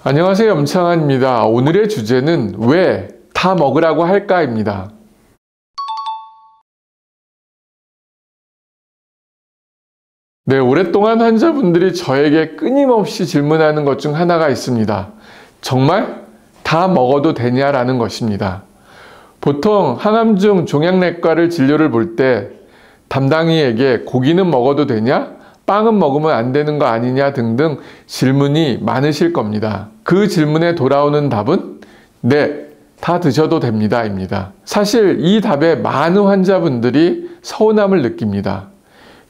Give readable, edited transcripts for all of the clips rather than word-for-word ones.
안녕하세요, 염창환입니다. 오늘의 주제는 왜 다 먹으라고 할까입니다. 네, 오랫동안 환자분들이 저에게 끊임없이 질문하는 것 중 하나가 있습니다. 정말 다 먹어도 되냐라는 것입니다. 보통 항암증 종양내과를 진료를 볼 때 담당의에게 고기는 먹어도 되냐? 빵은 먹으면 안 되는 거 아니냐? 등등 질문이 많으실 겁니다. 그 질문에 돌아오는 답은 네, 다 드셔도 됩니다 입니다. 사실 이 답에 많은 환자분들이 서운함을 느낍니다.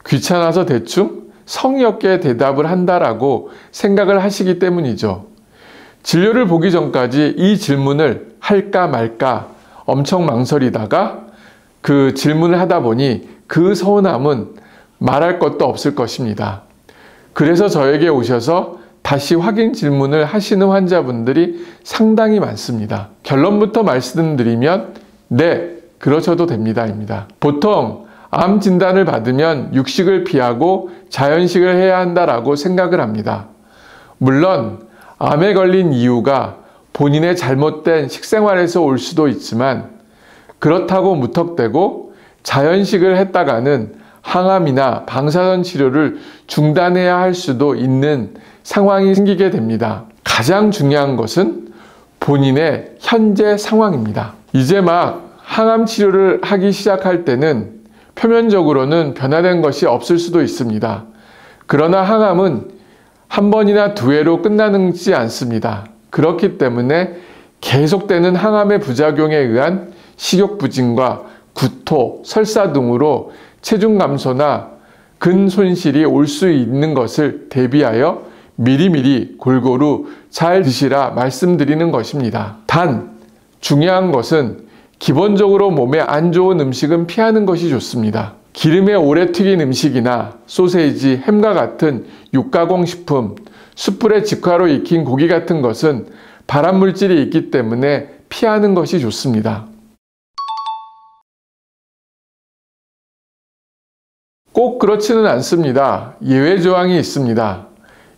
귀찮아서 대충 성의 없게 대답을 한다라고 생각을 하시기 때문이죠. 진료를 보기 전까지 이 질문을 할까 말까 엄청 망설이다가 그 질문을 하다 보니 그 서운함은 말할 것도 없을 것입니다. 그래서 저에게 오셔서 다시 확인 질문을 하시는 환자분들이 상당히 많습니다. 결론부터 말씀드리면 네, 그러셔도 됩니다 입니다. 보통 암 진단을 받으면 육식을 피하고 자연식을 해야 한다라고 생각을 합니다. 물론 암에 걸린 이유가 본인의 잘못된 식생활에서 올 수도 있지만 그렇다고 무턱대고 자연식을 했다가는 항암이나 방사선 치료를 중단해야 할 수도 있는 상황이 생기게 됩니다. 가장 중요한 것은 본인의 현재 상황입니다. 이제 막 항암 치료를 하기 시작할 때는 표면적으로는 변화된 것이 없을 수도 있습니다. 그러나 항암은 한 번이나 두 회로 끝나지 않습니다. 그렇기 때문에 계속되는 항암의 부작용에 의한 식욕부진과 구토, 설사 등으로 체중 감소나 근 손실이 올 수 있는 것을 대비하여 미리미리 골고루 잘 드시라 말씀드리는 것입니다. 단, 중요한 것은 기본적으로 몸에 안 좋은 음식은 피하는 것이 좋습니다. 기름에 오래 튀긴 음식이나 소세지, 햄과 같은 육가공식품, 숯불에 직화로 익힌 고기 같은 것은 발암물질이 있기 때문에 피하는 것이 좋습니다. 꼭 그렇지는 않습니다. 예외 조항이 있습니다.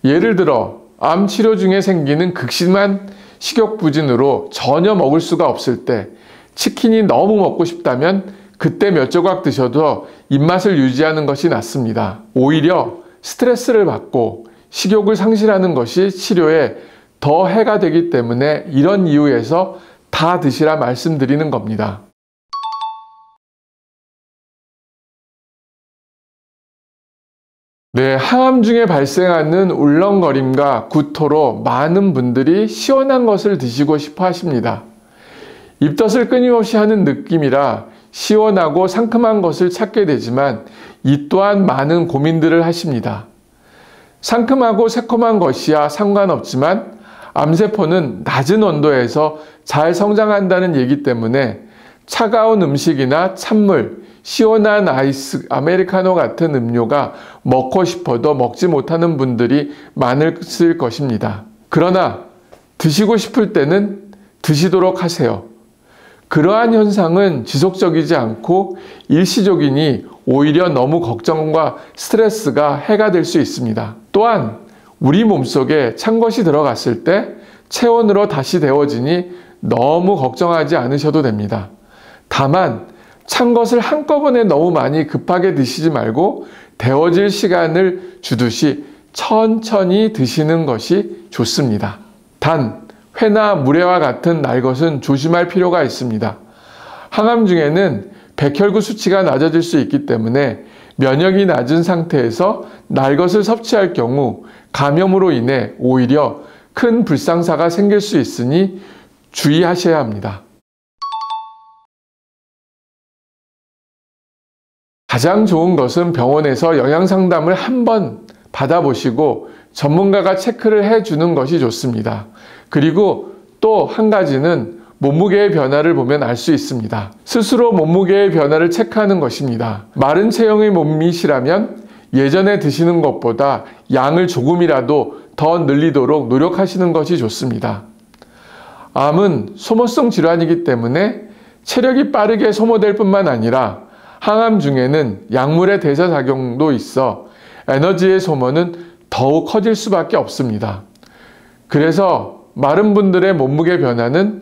예를 들어 암 치료 중에 생기는 극심한 식욕부진으로 전혀 먹을 수가 없을 때 치킨이 너무 먹고 싶다면 그때 몇 조각 드셔도 입맛을 유지하는 것이 낫습니다. 오히려 스트레스를 받고 식욕을 상실하는 것이 치료에 더 해가 되기 때문에 이런 이유에서 다 드시라 말씀드리는 겁니다. 네, 항암 중에 발생하는 울렁거림과 구토로 많은 분들이 시원한 것을 드시고 싶어 하십니다. 입덧을 끊임없이 하는 느낌이라 시원하고 상큼한 것을 찾게 되지만 이 또한 많은 고민들을 하십니다. 상큼하고 새콤한 것이야 상관없지만 암세포는 낮은 온도에서 잘 성장한다는 얘기 때문에 차가운 음식이나 찬물, 시원한 아이스 아메리카노 같은 음료가 먹고 싶어도 먹지 못하는 분들이 많을 것입니다. 그러나 드시고 싶을 때는 드시도록 하세요. 그러한 현상은 지속적이지 않고 일시적이니 오히려 너무 걱정과 스트레스가 해가 될 수 있습니다. 또한 우리 몸속에 찬 것이 들어갔을 때 체온으로 다시 데워지니 너무 걱정하지 않으셔도 됩니다. 다만 찬 것을 한꺼번에 너무 많이 급하게 드시지 말고 데워질 시간을 주듯이 천천히 드시는 것이 좋습니다. 단, 회나 물회와 같은 날 것은 조심할 필요가 있습니다. 항암 중에는 백혈구 수치가 낮아질 수 있기 때문에 면역이 낮은 상태에서 날 것을 섭취할 경우 감염으로 인해 오히려 큰 불상사가 생길 수 있으니 주의하셔야 합니다. 가장 좋은 것은 병원에서 영양상담을 한번 받아보시고 전문가가 체크를 해주는 것이 좋습니다. 그리고 또 한 가지는 몸무게의 변화를 보면 알 수 있습니다. 스스로 몸무게의 변화를 체크하는 것입니다. 마른 체형의 몸이시라면 예전에 드시는 것보다 양을 조금이라도 더 늘리도록 노력하시는 것이 좋습니다. 암은 소모성 질환이기 때문에 체력이 빠르게 소모될 뿐만 아니라 항암 중에는 약물의 대사작용도 있어 에너지의 소모는 더욱 커질 수밖에 없습니다. 그래서 마른 분들의 몸무게 변화는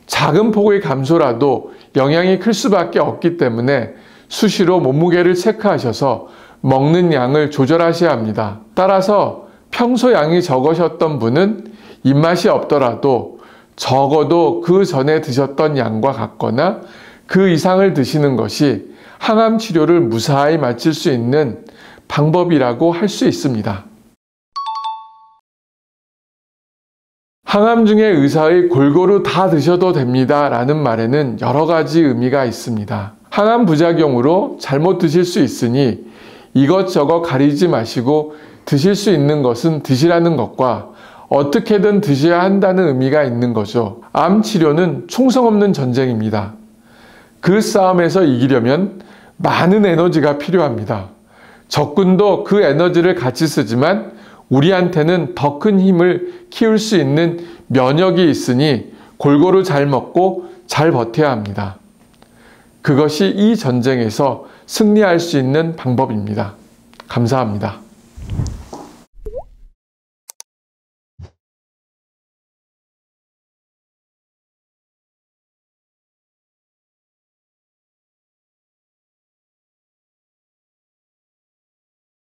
작은 폭의 감소라도 영향이 클 수밖에 없기 때문에 수시로 몸무게를 체크하셔서 먹는 양을 조절하셔야 합니다. 따라서 평소 양이 적으셨던 분은 입맛이 없더라도 적어도 그 전에 드셨던 양과 같거나 그 이상을 드시는 것이 항암 치료를 무사히 마칠 수 있는 방법이라고 할 수 있습니다. 항암 중에 의사의 골고루 다 드셔도 됩니다 라는 말에는 여러 가지 의미가 있습니다. 항암 부작용으로 잘못 드실 수 있으니 이것저것 가리지 마시고 드실 수 있는 것은 드시라는 것과 어떻게든 드셔야 한다는 의미가 있는 거죠. 암 치료는 총성 없는 전쟁입니다. 그 싸움에서 이기려면 많은 에너지가 필요합니다. 적군도 그 에너지를 같이 쓰지만 우리한테는 더 큰 힘을 키울 수 있는 면역이 있으니 골고루 잘 먹고 잘 버텨야 합니다. 그것이 이 전쟁에서 승리할 수 있는 방법입니다. 감사합니다.